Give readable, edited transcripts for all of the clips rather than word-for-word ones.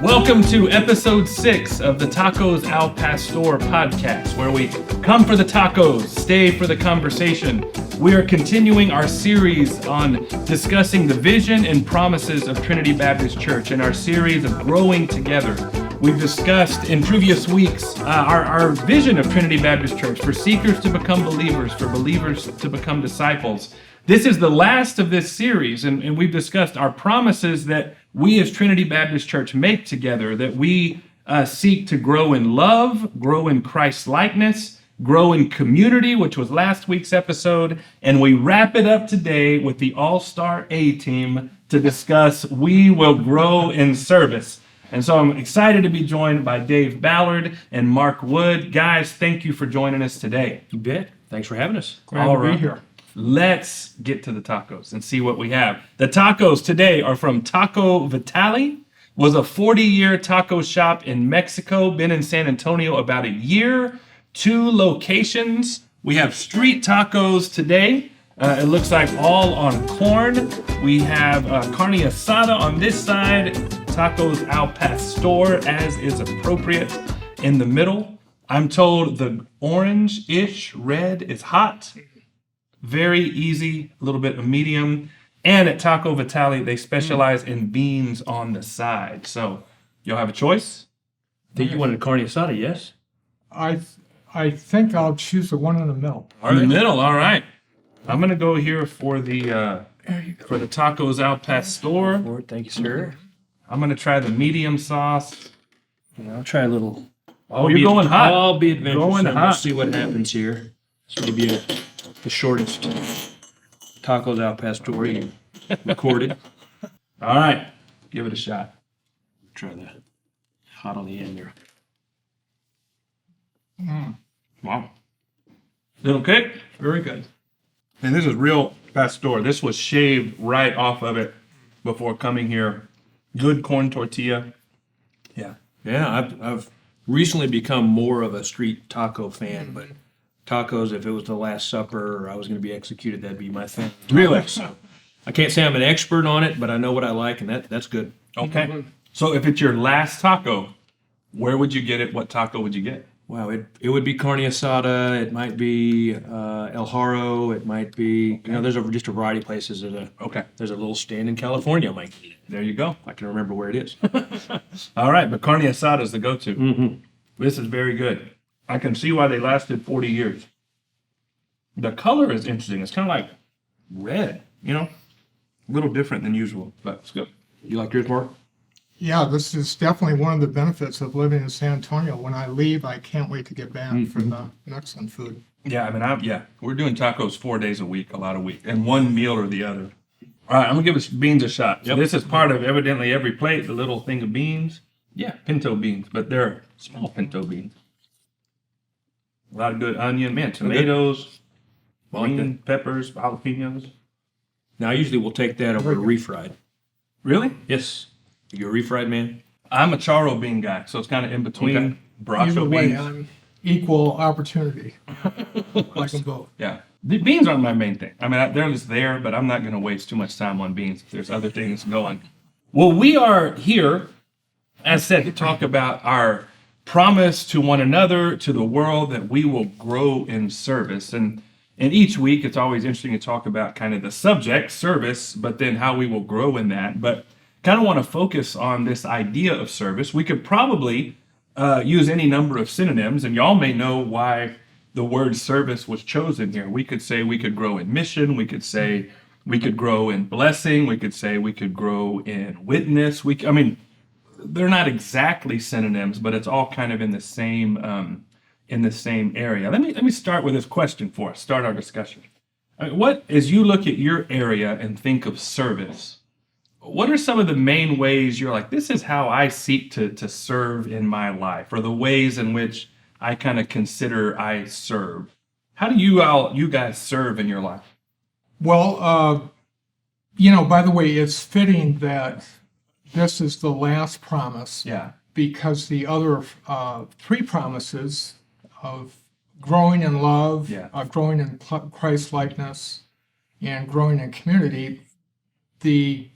Welcome to episode 6 of the Tacos Al Pastor podcast, where we come for the tacos, stay for the conversation. We are continuing our series on discussing the vision and promises of Trinity Baptist Church and our series of growing together. We've discussed in previous weeks our vision of Trinity Baptist Church for seekers to become believers, for believers to become disciples. This is the last of this series, and we've discussed our promises that we as Trinity Baptist Church make together, that we seek to grow in love, grow in Christ-likeness, grow in community, which was last week's episode, and we wrap it up today with the All-Star A-Team to discuss we will grow in service. And so I'm excited to be joined by Dave Ballard and Mark Wood. Guys, thank you for joining us today. You bet. Thanks for having us. Glad to be here. Let's get to the tacos and see what we have. The tacos today are from Taco Vitale. Was a 40-year taco shop in Mexico. Been in San Antonio about a year. 2 locations. We have street tacos today. It looks like all on corn. We have carne asada on this side. Tacos al pastor, as is appropriate, in the middle. I'm told the orange-ish red is hot. Very easy, a little bit of medium. And at Taco Vitale, they specialize in beans on the side. So, you'll have a choice? I think you wanted carne asada, yes? I think I'll choose the one in the middle. In the middle, all right. I'm going to go here for the tacos al pastor. Thank you, sir. I'm going to try the medium sauce. Yeah, I'll try a little. Oh, you're going hot. I'll be adventurous. Going We'll hot. see what happens here. This may be the shortest tacos al pastor you recorded. All right. Give it a shot. Try the hot on the end there. Wow. Little kick. Very good. And this is real pastor. This was shaved right off of it before coming here. Good corn tortilla. Yeah. Yeah, I've recently become more of a street taco fan, but tacos, if it was the Last Supper or I was going to be executed, that'd be my thing. Really? So I can't say I'm an expert on it, but I know what I like, and that's good. Okay. So if it's your last taco, where would you get it? What taco would you get? Wow, it would be carne asada. It might be El Jaro. It might be, there's just a variety of places. There's a little stand in California I might eat it. There you go. I can remember where it is. All right, but carne asada is the go-to. Mm-hmm. This is very good. I can see why they lasted 40 years. The color is interesting. It's kind of like red, a little different than usual, but it's good. You like yours, Mark? Yeah, this is definitely one of the benefits of living in San Antonio. When I leave, I can't wait to get back for the excellent food. Yeah, we're doing tacos 4 days a week, a lot of week, and one meal or the other. All right, I'm gonna give us beans a shot. So this is part of evidently every plate, the little thing of beans. Yeah, pinto beans, but they're small pinto beans. A lot of good onion, tomatoes, green peppers, jalapenos. Now, I usually will take that over refried. Really? Yes. You're a refried man? I'm a charro bean guy, so it's kind of in between. Okay. Bracho Either way, beans. I'm equal opportunity. Like them both. Yeah. The beans aren't my main thing. They're just there, but I'm not going to waste too much time on beans if there's other things going. Well, we are here, as said, to talk about our promise to one another, to the world, that we will grow in service. And each week, it's always interesting to talk about kind of the subject, service, but then how we will grow in that. But kind of want to focus on this idea of service. We could probably use any number of synonyms, and y'all may know why the word service was chosen here. We could say we could grow in mission. We could say we could grow in blessing. We could say we could grow in witness. They're not exactly synonyms, but it's all kind of in the same area. Let me start with this question for us. Start our discussion. As you look at your area and think of service, what are some of the main ways you're like, this is how I seek to serve in my life, or the ways in which I kind of consider I serve? How do you guys serve in your life? Well, by the way, it's fitting that this is the last promise. Yeah. Because the other 3 promises of growing in love, growing in Christ-likeness, and growing in community, the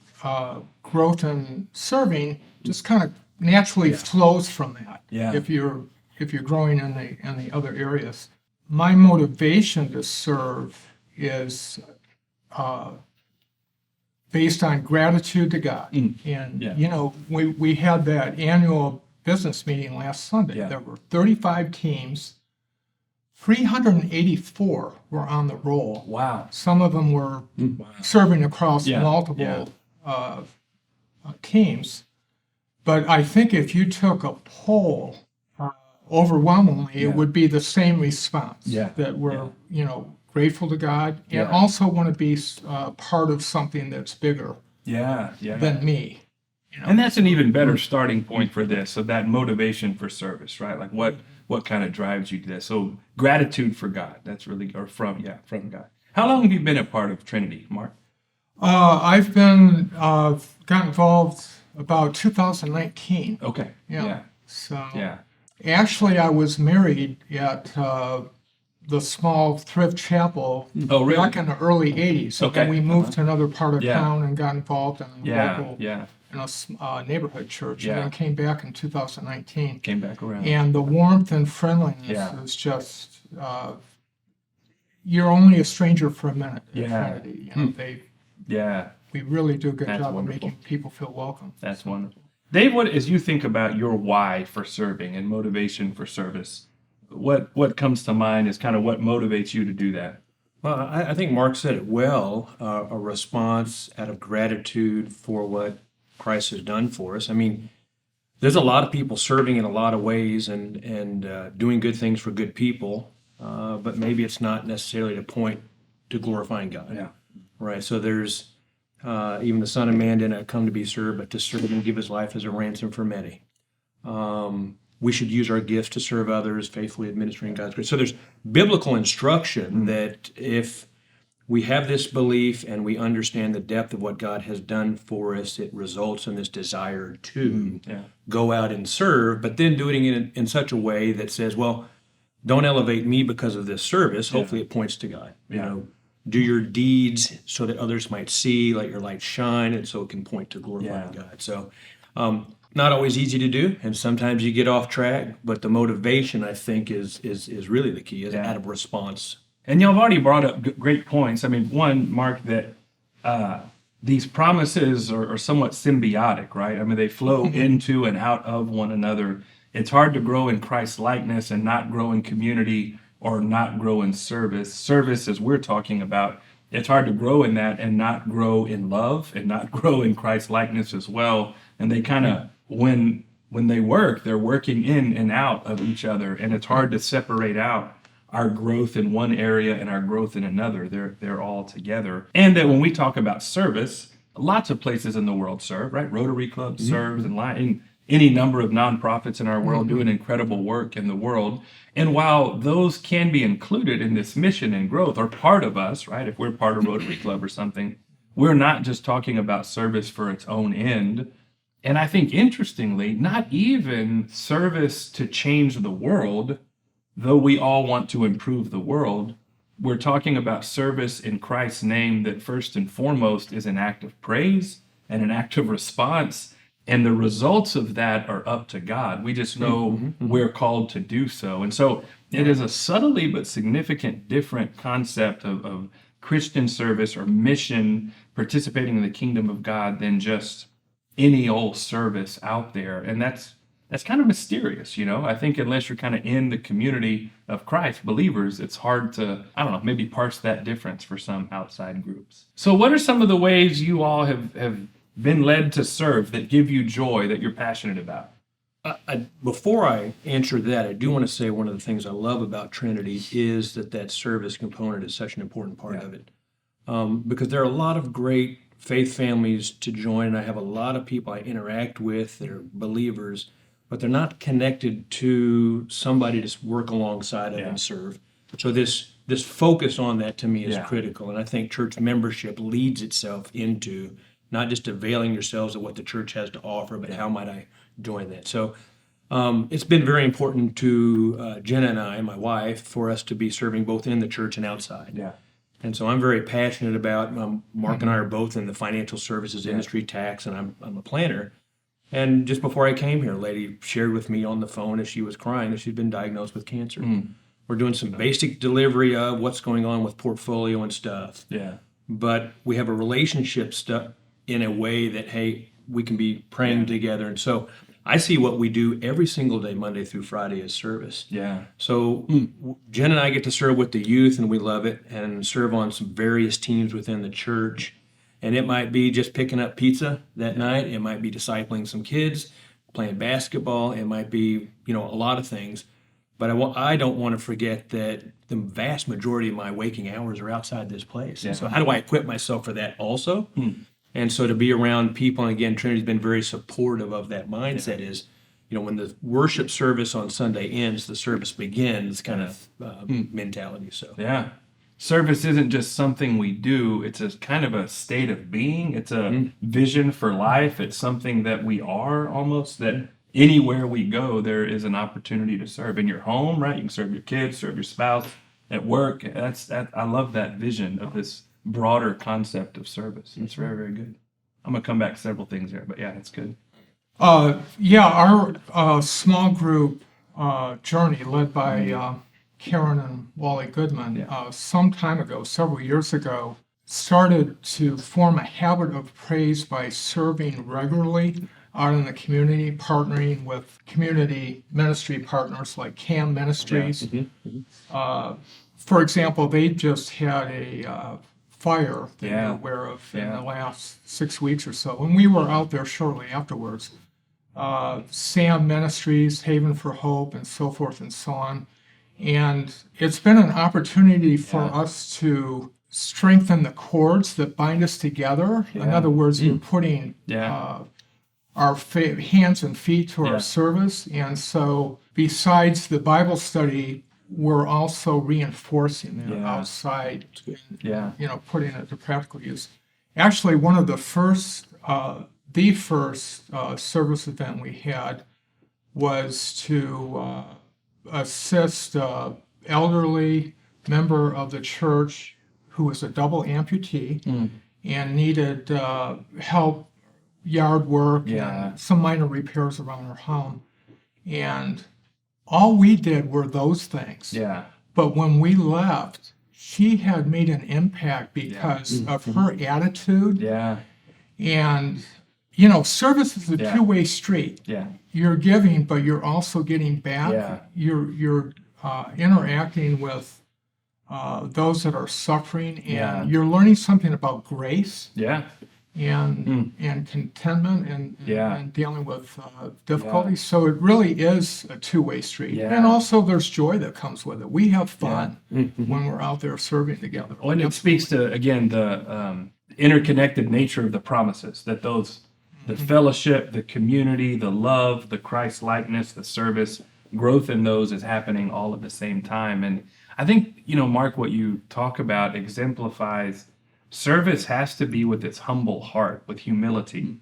growth in serving just kind of naturally flows from that. Yeah. If you're growing in the other areas, my motivation to serve is based on gratitude to God. And we had that annual business meeting last Sunday. Yeah. There were 35 teams. 384 were on the roll. Wow. Some of them were serving across Yeah, multiple teams. But I think if you took a poll, overwhelmingly, it would be the same response. Yeah, That we're, grateful to God and Yeah. also want to be part of something that's bigger Yeah. than me. And that's an even better starting point for this. So that motivation for service, right? Like what kind of drives you to this? So gratitude for God. That's really, or from God. How long have you been a part of Trinity, Mark? I've been got involved about 2019. Okay. Yeah. So Yeah. actually, I was married at the small thrift chapel Oh, really? back in the early 80s. And Okay. then we moved to another part of Yeah. town and got involved in a local Yeah. neighborhood church. Yeah. And then came back in 2019. Came back around. And the warmth and friendliness Yeah. is just, you're only a stranger for a minute at Yeah. Trinity. Yeah. We really do a good That's job wonderful. of making people feel welcome. That's wonderful. Dave, as you think about your why for serving and motivation for service, what comes to mind is kind of what motivates you to do that? Well, I think Mark said it well, a response out of gratitude for what Christ has done for us. I mean, there's a lot of people serving in a lot of ways and doing good things for good people, but maybe it's not necessarily to point to glorifying God. Yeah. Right. So there's even the Son of Man did not come to be served, but to serve and give his life as a ransom for many. We should use our gifts to serve others, faithfully administering God's grace. So there's biblical instruction that if we have this belief and we understand the depth of what God has done for us, it results in this desire to go out and serve, but then doing it in such a way that says, well, don't elevate me because of this service. Hopefully it points to God. Do your deeds so that others might see, let your light shine, and so it can point to glorifying God. So not always easy to do, and sometimes you get off track, but the motivation, I think, is really the key, is out of response. And y'all have already brought up great points. I mean, one, Mark, that these promises are somewhat symbiotic, right? I mean, they flow into and out of one another. It's hard to grow in Christ's likeness and not grow in community or not grow in service. Service, as we're talking about, it's hard to grow in that and not grow in love and not grow in Christ's likeness as well. And they kind of, when they work, they're working in and out of each other. And it's hard to separate out our growth in one area and our growth in another. They're all together. And that when we talk about service, lots of places in the world serve, right? Rotary Club serves, and any number of nonprofits in our world doing incredible work in the world. And while those can be included in this mission and growth, or part of us, right? If we're part of Rotary Club or something, we're not just talking about service for its own end. And I think, interestingly, not even service to change the world, though we all want to improve the world. We're talking about service in Christ's name that first and foremost is an act of praise and an act of response. And the results of that are up to God. We just know we're called to do so. And so it is a subtly but significant different concept of Christian service or mission, participating in the kingdom of God, than just any old service out there. And that's kind of mysterious, I think unless you're kind of in the community of Christ, believers, it's hard to, maybe parse that difference for some outside groups. So what are some of the ways you all have been led to serve that give you joy, that you're passionate about? Before I answer that, I do want to say one of the things I love about Trinity is that service component is such an important part of it. Because there are a lot of great faith families to join, and I have a lot of people I interact with that are believers, but they're not connected to somebody to work alongside of and serve. So this focus on that to me is critical, and I think church membership leads itself into not just availing yourselves of what the church has to offer, but how might I join that? So it's been very important to Jenna and I, my wife, for us to be serving both in the church and outside. And so I'm very passionate about, Mark and I are both in the financial services industry, tax, and I'm a planner. And just before I came here, a lady shared with me on the phone as she was crying that she'd been diagnosed with cancer. We're doing some basic delivery of what's going on with portfolio and stuff. Yeah. But we have a relationship stuff in a way that, hey, we can be praying together. And so I see what we do every single day, Monday through Friday, as service. Yeah. So Jen and I get to serve with the youth, and we love it, and serve on some various teams within the church. And it might be just picking up pizza that night. It might be discipling some kids, playing basketball. It might be, a lot of things. But I don't want to forget that the vast majority of my waking hours are outside this place. Yeah. So how do I equip myself for that also? And so to be around people, and again, Trinity's been very supportive of that mindset is, when the worship service on Sunday ends, the service begins kind of mentality. So Yeah. Service isn't just something we do, it's a kind of a state of being. It's a vision for life. It's something that we are almost, that anywhere we go, there is an opportunity to serve. In your home, right? You can serve your kids, serve your spouse, at work. I love that vision of this broader concept of service. It's very, very good. I'm going to come back to several things here, but yeah, that's good. Our small group journey led by Karen and Wally Goodman some time ago, several years ago, started to form a habit of praise by serving regularly out in the community, partnering with community ministry partners like CAM Ministries. For example, they just had a fire they were aware of in the last 6 weeks or so, and we were out there shortly afterwards. SAM Ministries, Haven for Hope, and so forth and so on. And it's been an opportunity for us to strengthen the cords that bind us together. In other words, we're putting our hands and feet to our service. And so besides the Bible study, we're also reinforcing it outside, putting it to practical use. Actually, one of the first service event we had was to assist an elderly member of the church who was a double amputee and needed help, yard work, and some minor repairs around her home. And all we did were those things. But when we left, she had made an impact because of her attitude. And, service is a two-way street. You're giving, but you're also getting back. You're interacting with those that are suffering, and you're learning something about grace. And contentment and dealing with difficulties. So it really is a two-way street. And also there's joy that comes with it. We have fun when we're out there serving together. Well, and it speaks to, again, the interconnected nature of the promises, that the fellowship, the community, the love, the Christ-likeness, the service, growth in those is happening all at the same time. And I think, Mark, what you talk about exemplifies service has to be with its humble heart, with humility.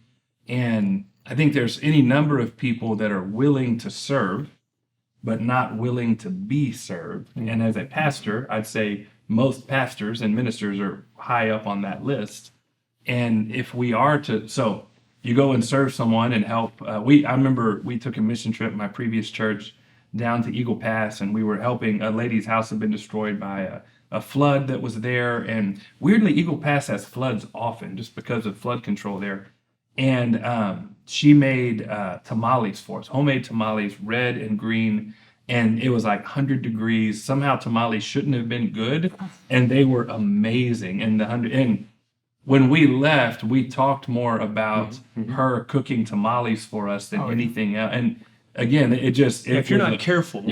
And I think there's any number of people that are willing to serve, but not willing to be served. And as a pastor, I'd say most pastors and ministers are high up on that list. And if we are so you go and serve someone and help. I remember we took a mission trip, my previous church, down to Eagle Pass, and we were helping a lady's house had been destroyed by a flood that was there. And weirdly, Eagle Pass has floods often just because of flood control there. And she made tamales for us, homemade tamales, red and green. And it was like 100 degrees. Somehow tamales shouldn't have been good. And they were amazing. And when we left, we talked more about her cooking tamales for us than anything else. And again, if you're not careful,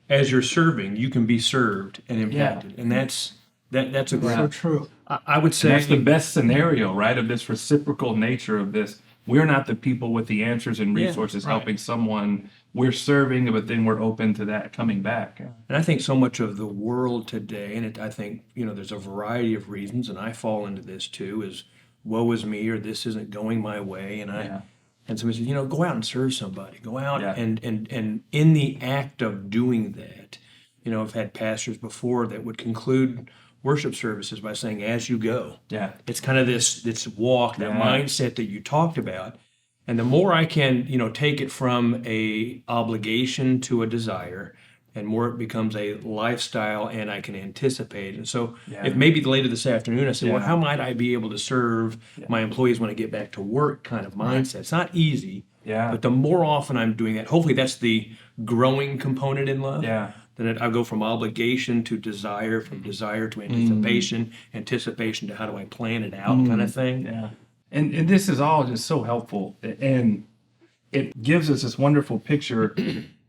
as you're serving, you can be served and impacted, and that's a great. So true. I would say that's the best scenario, right? Of this reciprocal nature of this. We're not the people with the answers and resources helping someone. We're serving, but then we're open to that coming back. And I think so much of the world today, and I think there's a variety of reasons, and I fall into this too, is woe is me, or this isn't going my way, and somebody says, go out and serve somebody. Go out and in the act of doing that, I've had pastors before that would conclude worship services by saying, as you go. Yeah. It's kind of this walk, that mindset that you talked about. And the more I can, take it from a obligation to a desire, and more it becomes a lifestyle and I can anticipate. And so if maybe later this afternoon I say, well, how might I be able to serve my employees when I get back to work kind of mindset? It's not easy. Yeah. But the more often I'm doing that, hopefully that's the growing component in love. Yeah. That I go from obligation to desire, from desire to anticipation, anticipation to how do I plan it out kind of thing. Yeah. And this is all just so helpful. And it gives us this wonderful picture.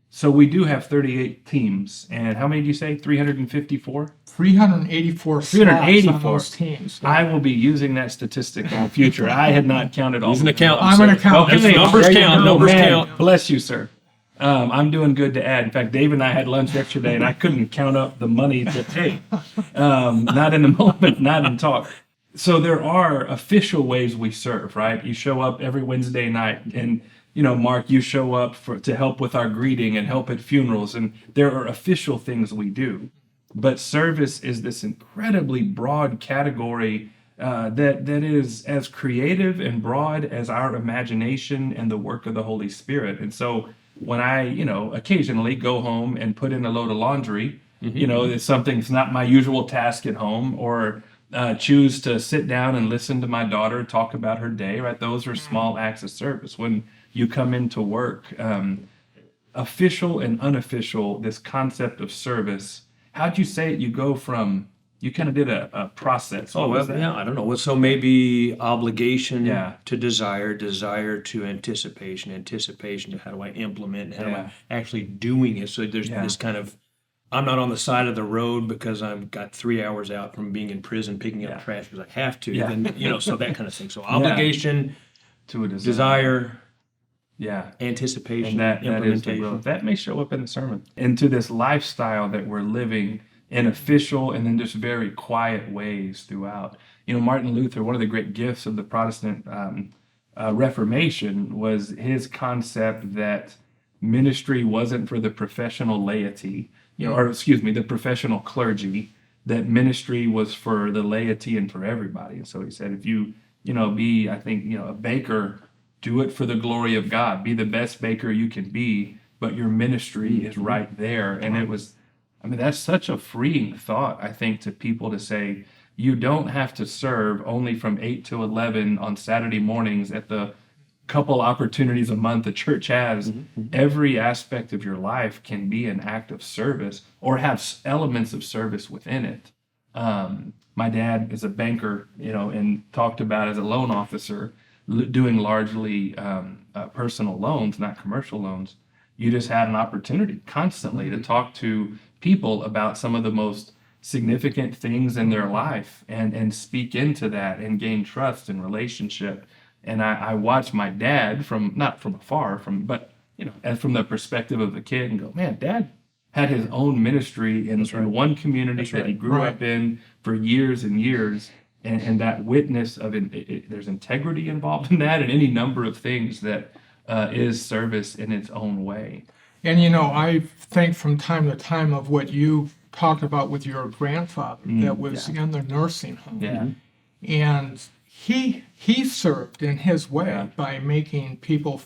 So we do have 38 teams. And how many did you say? 354? 384 slots on those teams. I will be using that statistic in the future. I had not counted all. He's an accountant. I'm an accountant. Okay, Numbers there you count, go. numbers Man, count. Bless you, sir. I'm doing good to add. In fact, Dave and I had lunch yesterday, and I couldn't count up the money to pay. Not in the moment, not in talk. So there are official ways we serve, right? You show up every Wednesday night, and Mark, you show up to help with our greeting and help at funerals, and there are official things we do. But service is this incredibly broad category that is as creative and broad as our imagination and the work of the Holy Spirit. And so when I, occasionally go home and put in a load of laundry, it's something that's not my usual task at home, or choose to sit down and listen to my daughter talk about her day, right? Those are small acts of service. When you come into work, official and unofficial, this concept of service, how'd you say it? You go from, you kind of did a process. Oh, well, yeah, I don't know. Well, so maybe obligation Yeah. to desire, desire to anticipation, anticipation to how do I implement, how do I actually doing it. So there's this kind of, I'm not on the side of the road because I've got 3 hours out from being in prison picking up trash because I have to. Yeah. Then, so that kind of thing. So obligation, to a desire, Yeah. anticipation, And that is the implementation. growth. That may show up in the sermon. Into this lifestyle that we're living in official and then just very quiet ways throughout. Martin Luther, one of the great gifts of the Protestant Reformation was his concept that ministry wasn't for the professional laity, the professional clergy, that ministry was for the laity and for everybody. And so he said, if you, be, a baker, do it for the glory of God. Be the best baker you can be, but your ministry is right there. And it was, that's such a freeing thought, I think, to people to say, you don't have to serve only from 8 to 11 on Saturday mornings at the couple opportunities a month the church has. Every aspect of your life can be an act of service or have elements of service within it. My dad is a banker, and talked about as a loan officer, doing largely personal loans, not commercial loans. You just had an opportunity constantly to talk to people about some of the most significant things in their life and speak into that and gain trust and relationship. And I watched my dad not from afar, but as from the perspective of a kid, and go, man, Dad had his own ministry in one community that he grew up in for years and years. And that witness of there's integrity involved in that, and any number of things that is service in its own way. And I think from time to time of what you talked about with your grandfather that was in the nursing home. Yeah. And he served in his way by making people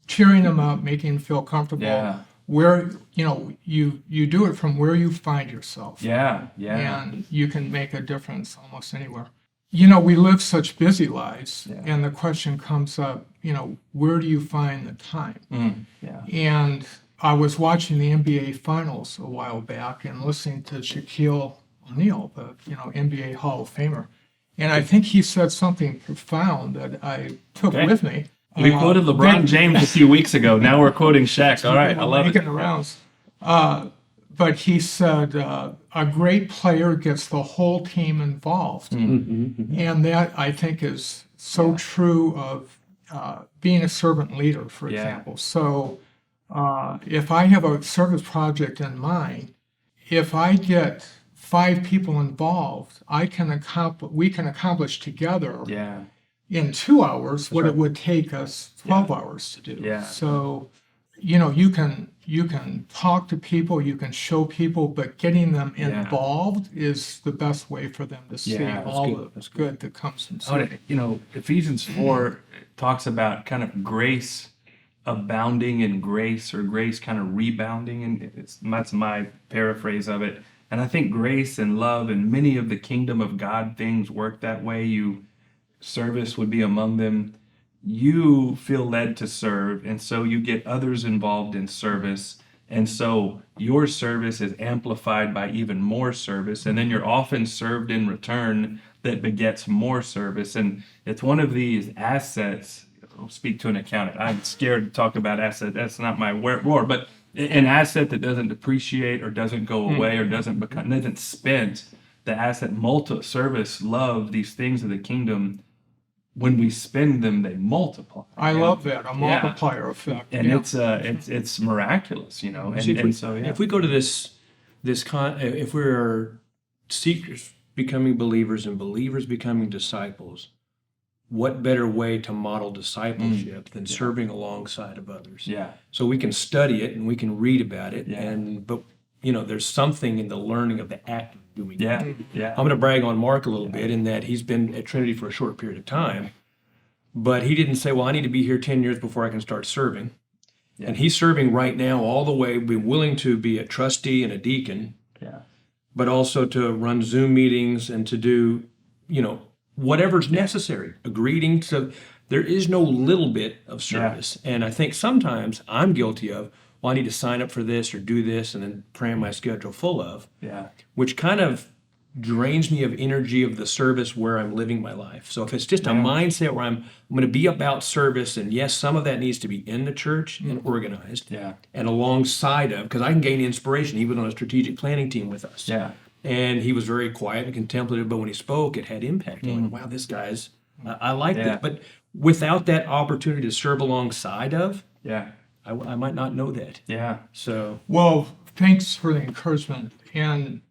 cheering them up, making them feel comfortable. Yeah. Where, you do it from where you find yourself. Yeah. And you can make a difference almost anywhere. We live such busy lives, and the question comes up, where do you find the time? And I was watching the NBA Finals a while back and listening to Shaquille O'Neal, the NBA Hall of Famer. And I think he said something profound that I took with me. We quoted LeBron James a few weeks ago. Now we're quoting Shaq. All right, I love it. Making the rounds. But he said, a great player gets the whole team involved. And that, I think, is so true of being a servant leader, for example. So if I have a service project in mind, if I get 5 people involved, we can accomplish together in 2 hours what it would take us 12 hours to do. Yeah. So, you can you can talk to people, you can show people, but getting them Yeah. involved is the best way for them to see Yeah, that's all good. the That's good that comes from Oh, serving. Ephesians 4 talks about kind of grace abounding in grace, or grace kind of rebounding, and that's my paraphrase of it. And I think grace and love and many of the kingdom of God things work that way. Service would be among them. You feel led to serve, and so you get others involved in service. And so your service is amplified by even more service, and then you're often served in return that begets more service. And it's one of these assets. I'll speak to an accountant. I'm scared to talk about asset. That's not my word, but an asset that doesn't depreciate or doesn't go away or doesn't spend. The asset, service, love, these things of the kingdom. When we spend them, they multiply. I love that, a multiplier effect. And Yeah. it's miraculous, And, See, and so yeah. if we go to if we're seekers becoming believers and believers becoming disciples, what better way to model discipleship than serving alongside of others? Yeah. So we can study it and we can read about it, Yeah. but there's something in the learning of the act of doing it. Yeah. Yeah. I'm going to brag on Mark a little bit in that he's been at Trinity for a short period of time, but he didn't say, well, I need to be here 10 years before I can start serving. Yeah. And he's serving right now all the way, being willing to be a trustee and a deacon, Yeah. but also to run Zoom meetings and to do, whatever's necessary, a greeting. So there is no little bit of service. And I think sometimes I'm guilty of, well, I need to sign up for this or do this and then cram my schedule full of, Yeah. which kind of drains me of energy of the service where I'm living my life. So if it's just a mindset where I'm going to be about service, and yes, some of that needs to be in the church and organized, Yeah. and alongside of, because I can gain inspiration. He was on a strategic planning team with us. Yeah. And he was very quiet and contemplative, but when he spoke, it had impact. I'm like, wow, this guy's, I like Yeah. this. But without that opportunity to serve alongside of, Yeah. I might not know that. Yeah. So, Well, thanks for the encouragement. And,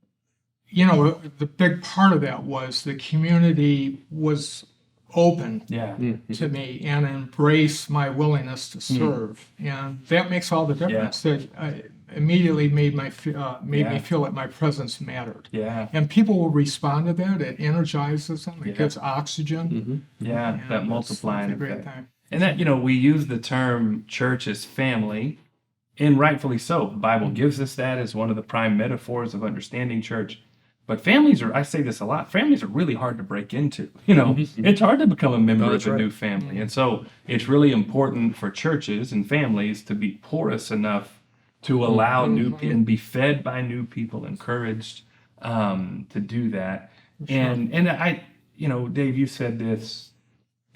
the big part of that was the community was open Yeah. to me and embraced my willingness to serve. And that makes all the difference. That immediately made me feel that my presence mattered. Yeah. And people will respond to that. It energizes them. It gives oxygen. Yeah. And That it's multiplying a great effect. thing. And that, we use the term church as family, and rightfully so. The Bible gives us that as one of the prime metaphors of understanding church. But I say this a lot, families are really hard to break into. It's hard to become a member that's of a right. new family. And so it's really important for churches and families to be porous enough to allow new people and be fed by new people, encouraged to do that. And I, Dave, you said this,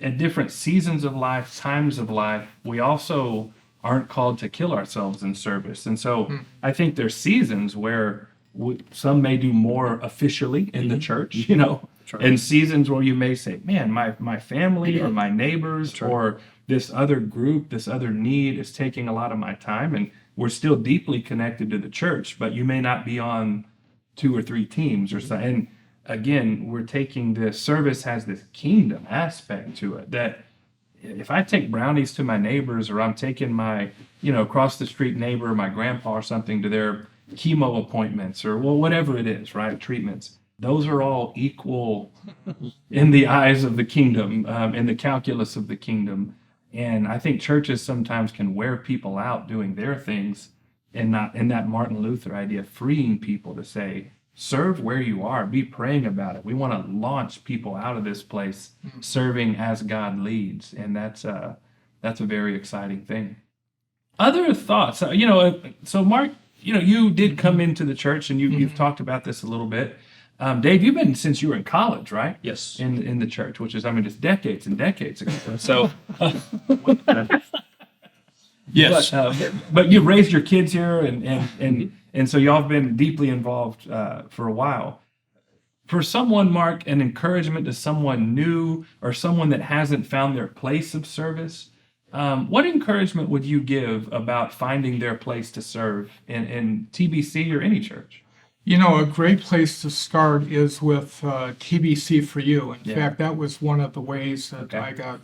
at different seasons of life, times of life, we also aren't called to kill ourselves in service. And so I think there's seasons where some may do more officially in the church, and seasons where you may say, man, my family or my neighbors or this other group, this other need is taking a lot of my time, and we're still deeply connected to the church, but you may not be on 2 or 3 teams or so. And again, we're taking this service has this kingdom aspect to it that if I take brownies to my neighbors, or I'm taking my, across the street neighbor, my grandpa or something, to their chemo appointments or whatever it is, right? Treatments. Those are all equal in the eyes of the kingdom, in the calculus of the kingdom. And I think churches sometimes can wear people out doing their things, and not in that Martin Luther idea, freeing people to say, serve where you are, be praying about it. We want to launch people out of this place serving as God leads. And that's a very exciting thing. Other thoughts, so Mark, you did come into the church, and you've talked about this a little bit. Dave, you've been since you were in college, right? yes. In the church, which is, it's decades and decades ago. So, Yes. but you've raised your kids here, and so y'all have been deeply involved for a while. For someone, Mark, an encouragement to someone new or someone that hasn't found their place of service, what encouragement would you give about finding their place to serve in TBC or any church? A great place to start is with TBC for You. In Yeah. fact, that was one of the ways that Okay. I got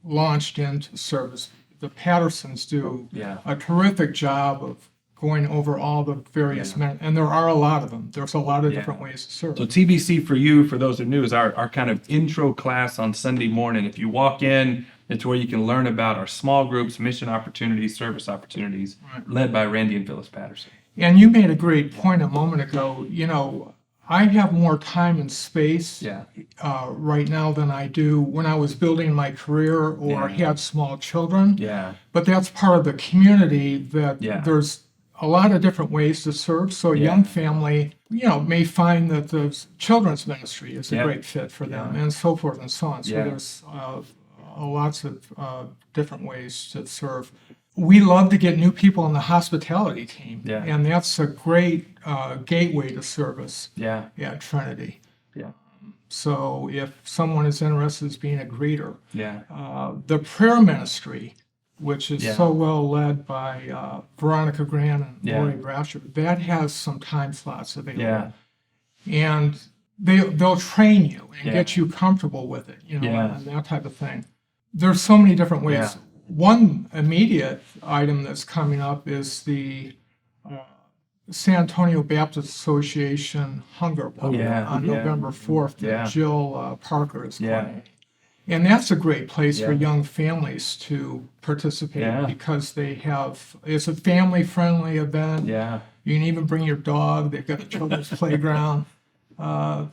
launched into service. the Pattersons do Yeah. a terrific job of going over all the various men, and there are a lot of them. There's a lot of different ways to serve. So TBC for you, for those who are new, is our kind of intro class on Sunday morning. If you walk in, it's where you can learn about our small groups, mission opportunities, service opportunities, led by Randy and Phyllis Patterson. And you made a great point a moment ago. You know, I have more time and space Yeah. right now than I do when I was building my career or had small children. Yeah. But that's part of the community that Yeah. there's a lot of different ways to serve. So a young family, you know, may find that the children's ministry is a great fit for them, and so forth and so on. So there's lots of different ways to serve. We love to get new people on the hospitality team, and that's a great gateway to service at Trinity. Yeah. So if someone is interested in being a greeter, Yeah. the prayer ministry, which is so well led by Veronica Grant and Lori Brasher, that has some time slots available. Yeah. And they'll train you and get you comfortable with it, you know, and that type of thing. There's so many different ways. Yeah. One immediate item that's coming up is the San Antonio Baptist Association Hunger Walk on November 4th that Jill Parker is coordinating. And that's a great place for young families to participate because it's a family-friendly event. Yeah. You can even bring your dog. They've got a children's playground. But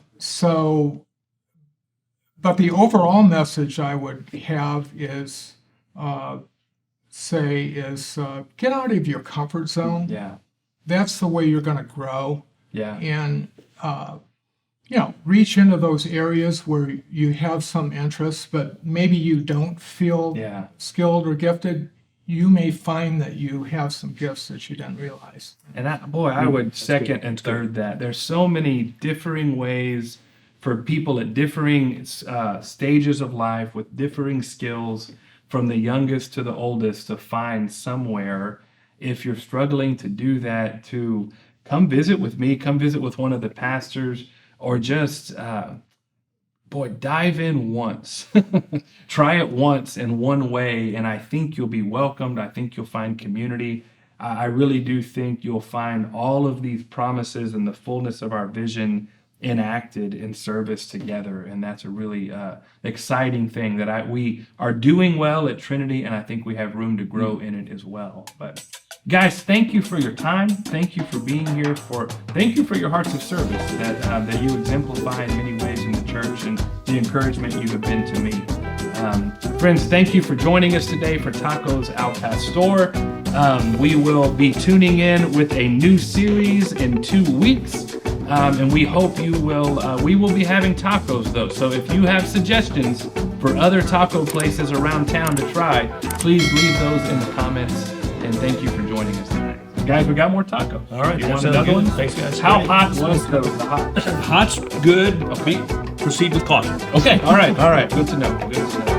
the overall message I would have is, get out of your comfort zone. Yeah. That's the way you're going to grow. Yeah. And, reach into those areas where you have some interest, but maybe you don't feel skilled or gifted. You may find that you have some gifts that you didn't realize. And I would second and third that. There's so many differing ways for people at differing stages of life with differing skills, from the youngest to the oldest, to find somewhere. If you're struggling to do that, to come visit with me, come visit with one of the pastors, or just, dive in once. Try it once in one way, and I think you'll be welcomed. I think you'll find community. I really do think you'll find all of these promises and the fullness of our vision enacted in service together, and that's a really exciting thing that we are doing well at Trinity, and I think we have room to grow in it as well. But guys, thank you for your time. Thank you for being here. Thank you for your hearts of service that you exemplify in many ways in the church, and the encouragement you have been to me. Friends, thank you for joining us today for Tacos Al Pastor. We will be tuning in with a new series in 2 weeks. And we hope you will, we will be having tacos though. So if you have suggestions for other taco places around town to try, please leave those in the comments. And thank you for joining us tonight. Guys, we got more tacos. All right, You that want sounds another good. one? Thanks, guys. How hot was the hot? Hot's good. Okay. Proceed with caution. Okay, all right. Good to know. Good to know.